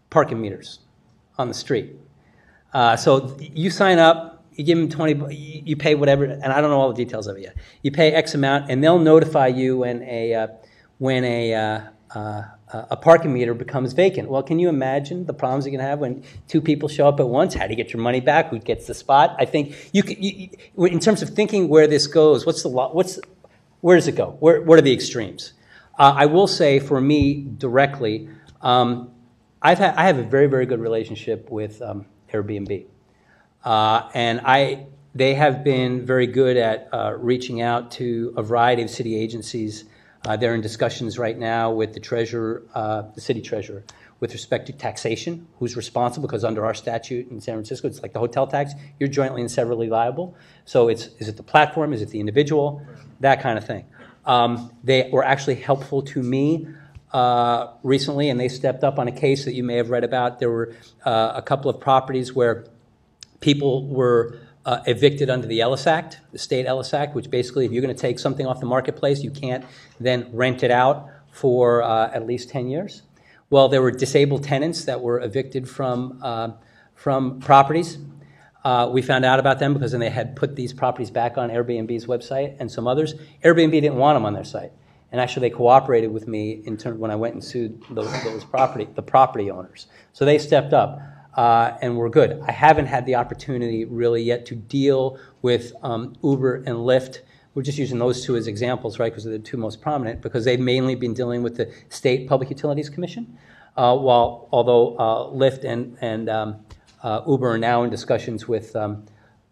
parking meters on the street. So you sign up, you give them 20, you pay whatever, and I don't know all the details of it yet. You pay X amount, and they'll notify you when a parking meter becomes vacant. Well, can you imagine the problems you can have when two people show up at once? How do you get your money back? Who gets the spot? I think in terms of thinking where this goes, where does it go? What are the extremes? I will say for me directly, I have a very, very good relationship with Airbnb. And they have been very good at reaching out to a variety of city agencies. They're in discussions right now with the treasurer, the city treasurer, with respect to taxation, who's responsible, because under our statute in San Francisco, it's like the hotel tax, you're jointly and severally liable. So is it the platform, is it the individual, that kind of thing. They were actually helpful to me recently, and they stepped up on a case that you may have read about. There were a couple of properties where people were evicted under the Ellis Act, the state Ellis Act, which basically if you're going to take something off the marketplace, you can't then rent it out for at least 10 years. Well, there were disabled tenants that were evicted from properties. We found out about them because then they had put these properties back on Airbnb's website and some others. Airbnb didn't want them on their site. And actually they cooperated with me when I went and sued the property owners. So they stepped up. And we're good. I haven't had the opportunity really yet to deal with Uber and Lyft. We're just using those two as examples, right, because they're the two most prominent, because they've mainly been dealing with the State Public Utilities Commission, although Lyft and Uber are now in discussions with the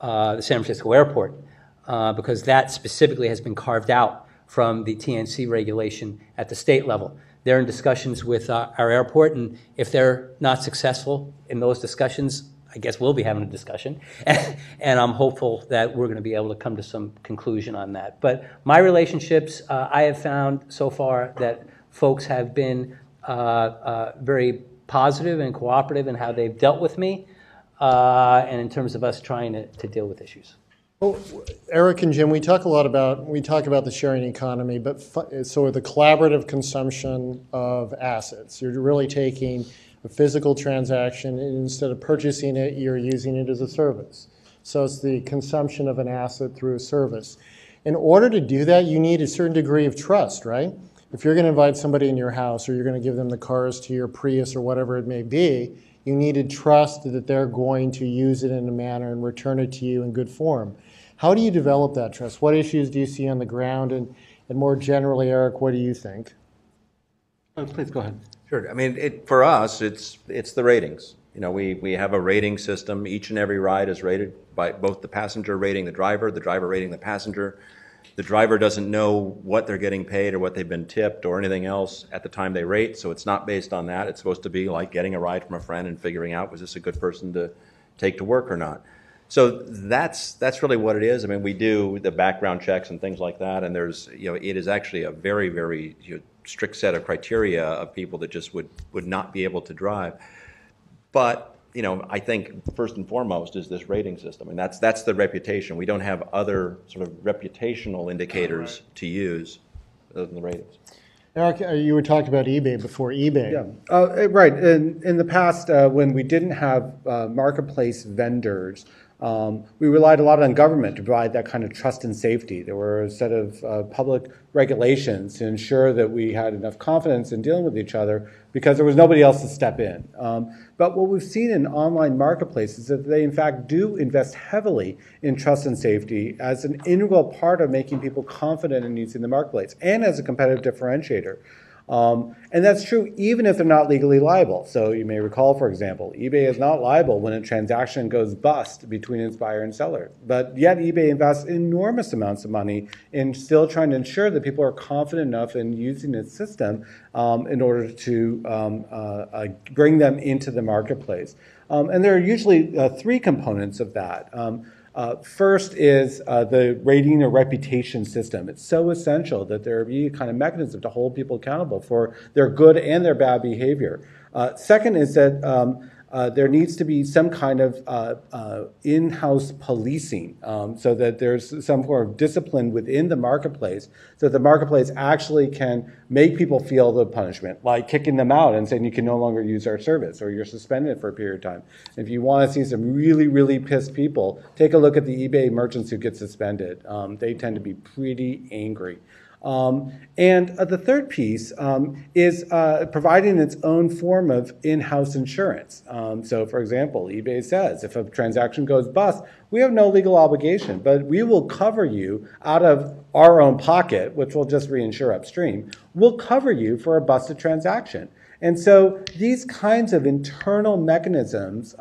San Francisco Airport, because that specifically has been carved out from the TNC regulation at the state level. They're in discussions with our airport, and if they're not successful in those discussions, I guess we'll be having a discussion. And I'm hopeful that we're going to be able to come to some conclusion on that. But my relationships, I have found so far that folks have been very positive and cooperative in how they've dealt with me, and in terms of us trying to deal with issues. Well, Eric and Jim, we talk about the sharing economy, but so the collaborative consumption of assets. You're really taking a physical transaction, and instead of purchasing it, you're using it as a service. So it's the consumption of an asset through a service. In order to do that, you need a certain degree of trust, right? If you're going to invite somebody in your house, or you're going to give them the cars to your Prius or whatever it may be, you need to trust that they're going to use it in a manner and return it to you in good form. How do you develop that trust? What issues do you see on the ground? And more generally, Eric, what do you think? Please go ahead. Sure. I mean, for us, it's the ratings. You know, we have a rating system. Each and every ride is rated by both the passenger rating the driver rating the passenger. The driver doesn't know what they're getting paid or what they've been tipped or anything else at the time they rate, so it's not based on that. It's supposed to be like getting a ride from a friend and figuring out, was this a good person to take to work or not? So that's really what it is. I mean, we do the background checks and things like that, and there's, you know, it is actually a very, very strict set of criteria of people that just would not be able to drive. But you know, I think first and foremost is this rating system, and that's the reputation. We don't have other sort of reputational indicators to use other than the ratings. Eric, you were talking about eBay before. eBay. Yeah, right. In the past, when we didn't have marketplace vendors, we relied a lot on government to provide that kind of trust and safety. There were a set of public regulations to ensure that we had enough confidence in dealing with each other because there was nobody else to step in. But what we've seen in online marketplaces is that they in fact do invest heavily in trust and safety as an integral part of making people confident in using the marketplace and as a competitive differentiator. And that's true even if they're not legally liable. So you may recall, for example, eBay is not liable when a transaction goes bust between its buyer and seller. But yet eBay invests enormous amounts of money in still trying to ensure that people are confident enough in using its system in order to bring them into the marketplace. And there are usually three components of that. First is the rating or reputation system. It's so essential that there be a kind of mechanism to hold people accountable for their good and their bad behavior. Second is that there needs to be some kind of in-house policing so that there's some form of discipline within the marketplace so that the marketplace actually can make people feel the punishment, like kicking them out and saying you can no longer use our service or you're suspended for a period of time. If you want to see some really, really pissed people, take a look at the eBay merchants who get suspended. They tend to be pretty angry. And the third piece is providing its own form of in-house insurance. So, for example, eBay says if a transaction goes bust, we have no legal obligation, but we will cover you out of our own pocket, which will just reinsure upstream. We'll cover you for a busted transaction. And so these kinds of internal mechanisms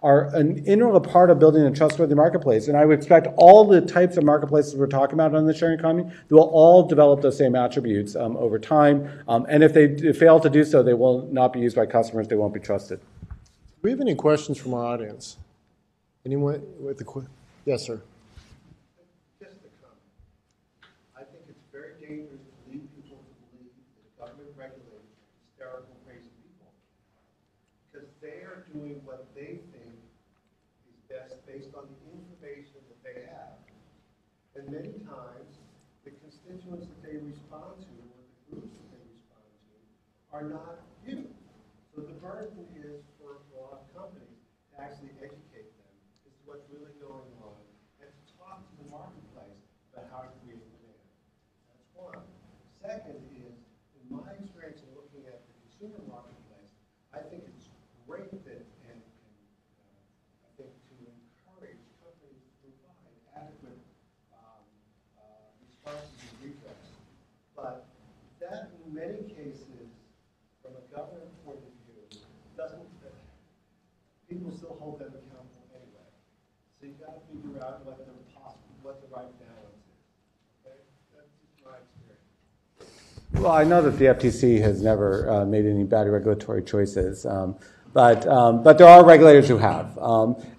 are an integral part of building a trustworthy marketplace. And I would expect all the types of marketplaces we're talking about on the sharing economy, they will all develop those same attributes over time. And if they fail to do so, they will not be used by customers. They won't be trusted. Do we have any questions from our audience? Anyone with the question? Yes, sir. Just a comment. I think it's very dangerous to lead people to believe that government regulators are hysterical, crazy people, because they are doing what they think is best based on the information that they have. And many times, the constituents that they respond to, or the groups that they respond to, are not you. So the burden is for a lot of companies to actually educate them as to what's really going on and to talk to the marketplace about how to create demand. That's one. Second is, in my experience in looking at the consumer marketplace, I think it's great that, and I think to encourage companies to provide adequate responses and redress. But that, in many cases, from a government point of view, doesn't, people still hold them accountable anyway. So you've got to figure out what the right balance is. Okay? That's just my experience. Well, I know that the FTC has never made any bad regulatory choices, but there are regulators who have.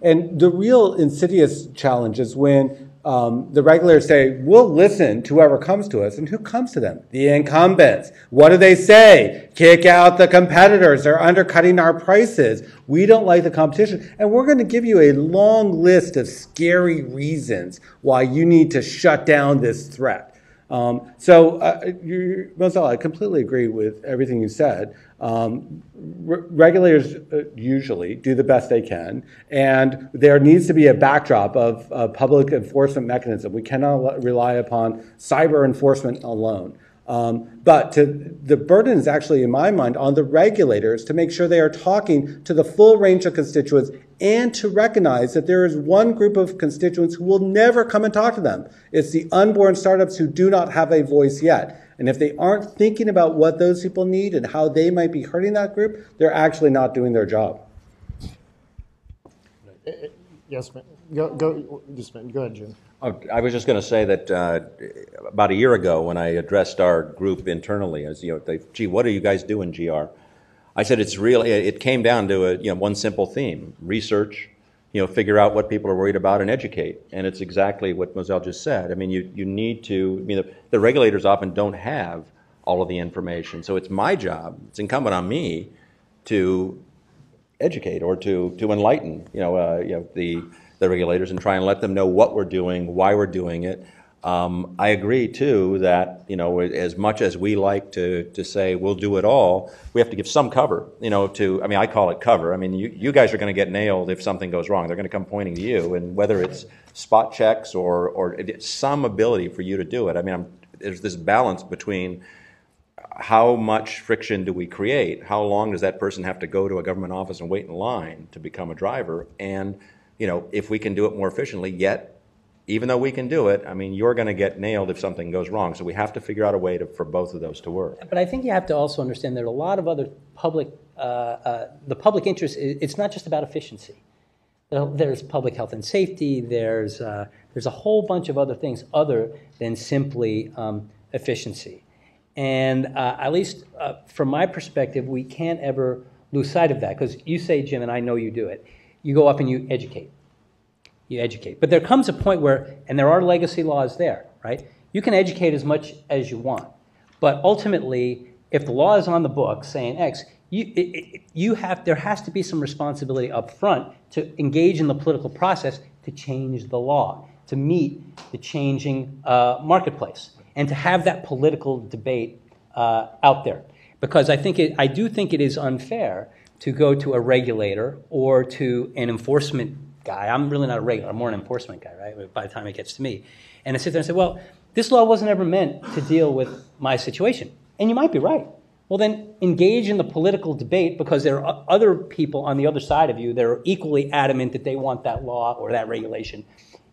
And the real insidious challenge is when the regulators say, we'll listen to whoever comes to us. And who comes to them? The incumbents. What do they say? Kick out the competitors. They're undercutting our prices. We don't like the competition. And we're going to give you a long list of scary reasons why you need to shut down this threat. Mozelle, I completely agree with everything you said. Regulators usually do the best they can, and there needs to be a backdrop of a public enforcement mechanism. We cannot rely upon cyber enforcement alone. But the burden is actually, in my mind, on the regulators to make sure they are talking to the full range of constituents and to recognize that there is one group of constituents who will never come and talk to them. It's the unborn startups who do not have a voice yet. And if they aren't thinking about what those people need and how they might be hurting that group, they're actually not doing their job. Yes, ma'am. Go ahead, Jim. I was just going to say that about a year ago, when I addressed our group internally, as gee, what are you guys doing, GR? I said it came down to one simple theme: research, figure out what people are worried about and educate. And it's exactly what Mozelle just said. I mean, you need to. I mean, the regulators often don't have all of the information, so it's my job. It's incumbent on me to educate or to enlighten the regulators and try and let them know what we're doing, why we're doing it. I agree too that as much as we like to say we'll do it all, we have to give some cover. I call it cover. I mean, you guys are going to get nailed if something goes wrong. They're going to come pointing to you, and whether it's spot checks or some ability for you to do it. I mean, there's this balance between how much friction do we create? How long does that person have to go to a government office and wait in line to become a driver? And if we can do it more efficiently, yet, even though we can do it, I mean, you're going to get nailed if something goes wrong. So we have to figure out a way for both of those to work. But I think you have to also understand there are a lot of other the public interest, it's not just about efficiency. There's public health and safety, there's a whole bunch of other things other than simply efficiency. And at least from my perspective, we can't ever lose sight of that. Because you say, Jim, and I know you do it, you go up and you educate. You educate. But there comes a point where, and there are legacy laws there, right? You can educate as much as you want. But ultimately, if the law is on the book saying X, there has to be some responsibility up front to engage in the political process to change the law, to meet the changing marketplace, and to have that political debate out there. Because I do think it is unfair to go to a regulator or to an enforcement guy. I'm really not a regulator. I'm more an enforcement guy, right, by the time it gets to me. And I sit there and say, well, this law wasn't ever meant to deal with my situation. And you might be right. Well, then engage in the political debate, because there are other people on the other side of you that are equally adamant that they want that law or that regulation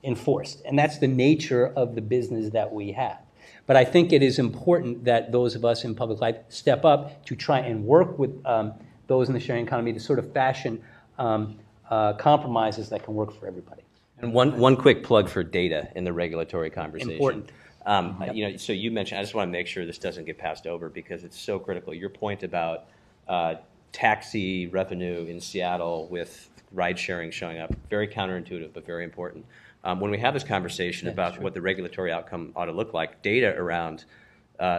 enforced. And that's the nature of the business that we have. But I think it is important that those of us in public life step up to try and work with those in the sharing economy to sort of fashion compromises that can work for everybody. And one quick plug for data in the regulatory conversation. Important. So you mentioned, I just want to make sure this doesn't get passed over because it's so critical. Your point about taxi revenue in Seattle with ride sharing showing up, very counterintuitive, but very important. When we have this conversation about what the regulatory outcome ought to look like, data around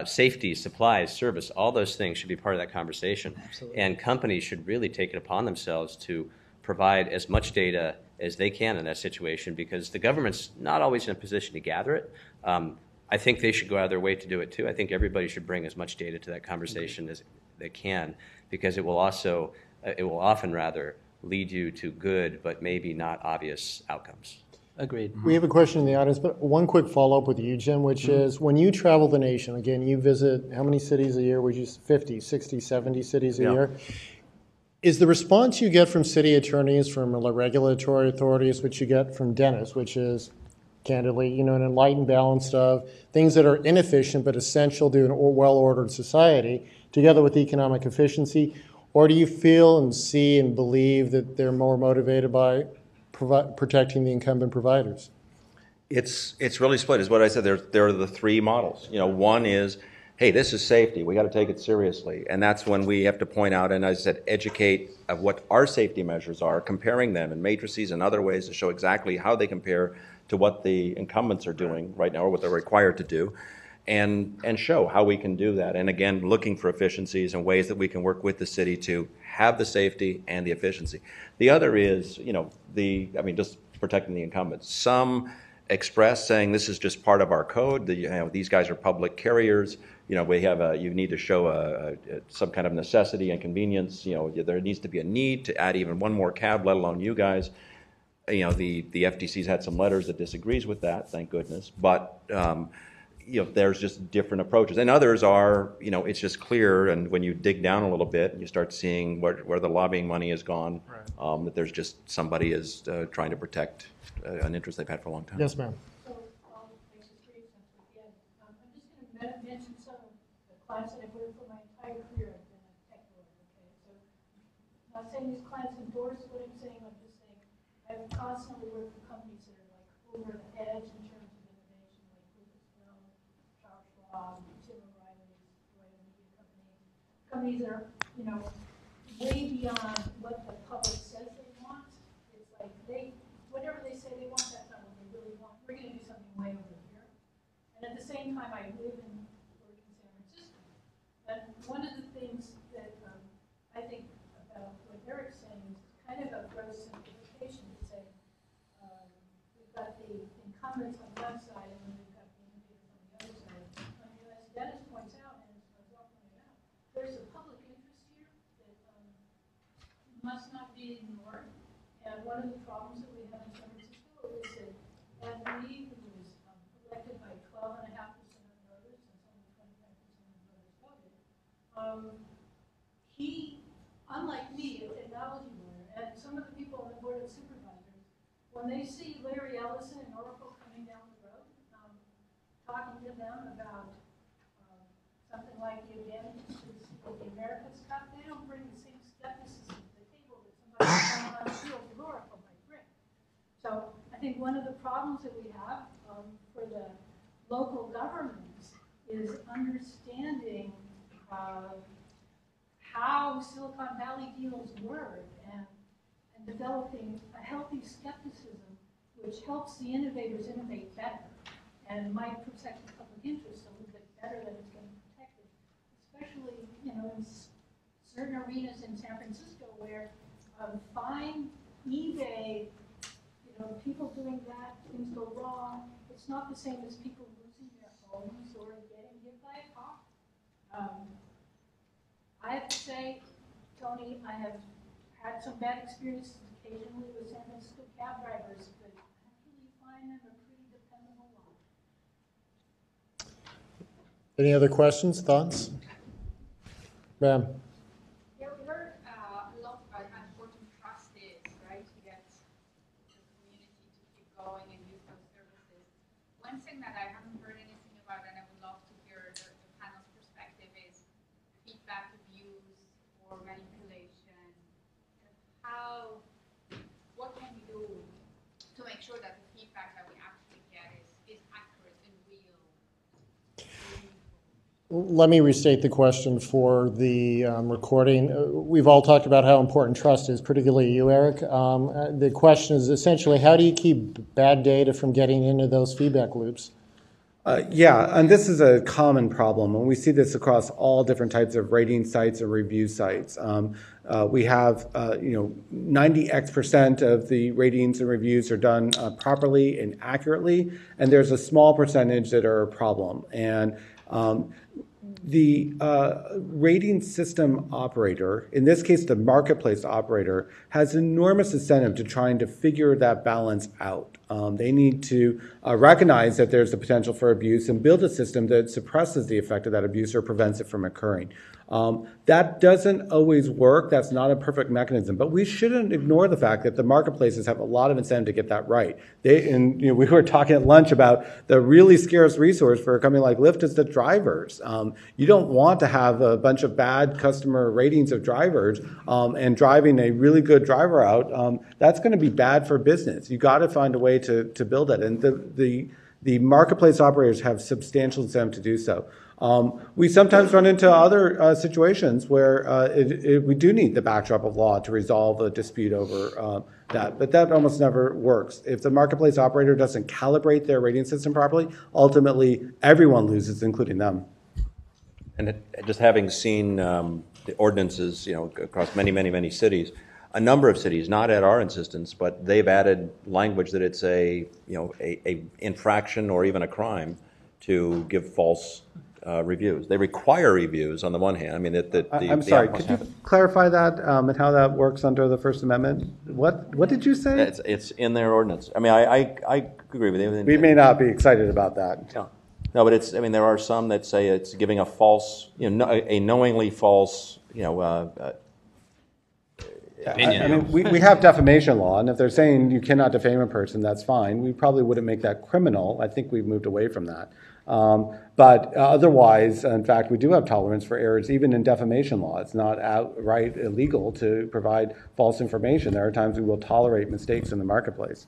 safety, supplies, service, all those things should be part of that conversation. Absolutely. And companies should really take it upon themselves to provide as much data as they can in that situation, because the government's not always in a position to gather it. I think they should go out of their way to do it too. I think everybody should bring as much data to that conversation as they can, because it will often rather lead you to good but maybe not obvious outcomes. Agreed. We have a question in the audience, but one quick follow-up with you, Jim, which is when you travel the nation, again, you visit how many cities a year? Would you 50, 60, 70 cities a year? Is the response you get from city attorneys, from regulatory authorities, which you get from dentists, which is, candidly, an enlightened balance of things that are inefficient but essential to a well-ordered society, together with economic efficiency, or do you feel and see and believe that they're more motivated by protecting the incumbent providers? It's really split, is what I said. There are the three models. One is, hey, this is safety. We got to take it seriously. And that's when we have to point out, and as I said, educate of what our safety measures are, comparing them in matrices and other ways to show exactly how they compare to what the incumbents are doing right now or what they're required to do, and show how we can do that. And again, looking for efficiencies and ways that we can work with the city to have the safety and the efficiency. The other is, just protecting the incumbents. Some express saying this is just part of our code. These guys are public carriers. We have you need to show some kind of necessity and convenience. There needs to be a need to add even one more cab, let alone you guys. The FTC's had some letters that disagrees with that, thank goodness. But there's just different approaches, and others are it's just clear. And when you dig down a little bit, you start seeing where the lobbying money has gone. Right. That there's just somebody is trying to protect an interest they've had for a long time. Yes, ma'am. So, I'm just going to mention some of the clients that I've worked for my entire career. I've been a tech lawyer. Okay, so I'm not saying these clients endorse what I'm saying. I'm just saying I've constantly worked for companies that are like over the edge in terms of innovation, like Lucasfilm, Charles Schwab, Tim O'Reilly's, Royal Media companies that are way beyond what the public says they want. It's like whatever they say they want, that's not what they really want. We're going to do something way over here. And at the same time, I live and work in San Francisco. And one of the things that I think about what Eric's saying is kind of a gross simplification to say we've got the incumbents on one side and then we've got the innovators on the other side. As Dennis points out, and as Marcel pointed out, there's a public interest here that must not be ignored. And one of the problems that we have in San Francisco is that Anthony, who was elected by 12.5% of voters, and only 25% of voters voted, he, unlike me, a technology lawyer, and some of the people on the board of supervisors, when they see Larry Ellison and Oracle coming down the road, talking to them about something like the advantages of the America's Cup, they don't bring the same skepticism to the table that somebody on the field with Oracle might bring. So I think one of the problems that we have for the local governments is understanding how Silicon Valley deals work and developing a healthy skepticism which helps the innovators innovate better and might protect the public interest a little bit better than it's going to protect it, especially in certain arenas in San Francisco where fine eBay, people doing that, things go wrong. It's not the same as people losing their homes or getting hit by a car. I have to say, Tony, I have had some bad experiences occasionally with San Francisco cab drivers, but I actually find them a pretty dependable lot. Any other questions, thoughts? Ma'am. Yeah, we heard a lot about how important trust is, right, to get the community to keep going and use those services. One thing that I haven't heard anything about, and I would love to hear the panel's perspective, is feedback abuse or manipulation. What can we do to make sure that the feedback that we actually get is accurate and real? Let me restate the question for the recording. We've all talked about how important trust is, particularly you, Eric. The question is essentially, how do you keep bad data from getting into those feedback loops? Yeah, and this is a common problem, and we see this across all different types of rating sites and review sites. We have, 90x% of the ratings and reviews are done properly and accurately, and there's a small percentage that are a problem. And the rating system operator, in this case the marketplace operator, has enormous incentive to trying to figure that balance out. They need to recognize that there's the potential for abuse and build a system that suppresses the effect of that abuse or prevents it from occurring. That doesn't always work. That's not a perfect mechanism. But we shouldn't ignore the fact that the marketplaces have a lot of incentive to get that right. We were talking at lunch about the really scarce resource for a company like Lyft is the drivers. You don't want to have a bunch of bad customer ratings of drivers and driving a really good driver out. That's going to be bad for business. You got to find a way to build it. And the marketplace operators have substantial incentive to do so. We sometimes run into other situations where we do need the backdrop of law to resolve a dispute over that, but that almost never works. If the marketplace operator doesn't calibrate their rating system properly, ultimately everyone loses, including them. And just having seen the ordinances, across many, many, many cities, a number of cities, not at our insistence, but they've added language that it's a infraction or even a crime to give false reviews. They require reviews on the one hand. I mean, I'm sorry, could you clarify that and how that works under the First Amendment? What did you say? It's in their ordinance. I mean, I agree with you. We may not be excited about that. No, but it's. I mean, there are some that say it's giving a false, a knowingly false, Opinion. I mean, we have defamation law, and if they're saying you cannot defame a person, that's fine. We probably wouldn't make that criminal. I think we've moved away from that. But otherwise, in fact, we do have tolerance for errors, even in defamation law. It's not outright illegal to provide false information. There are times we will tolerate mistakes in the marketplace.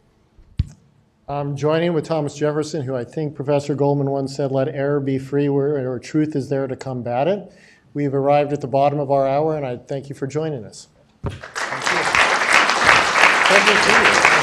I'm joining with Thomas Jefferson, who I think Professor Goldman once said, let error be free where truth is there to combat it. We've arrived at the bottom of our hour, and I thank you for joining us. Thank you. Pleasure to see you.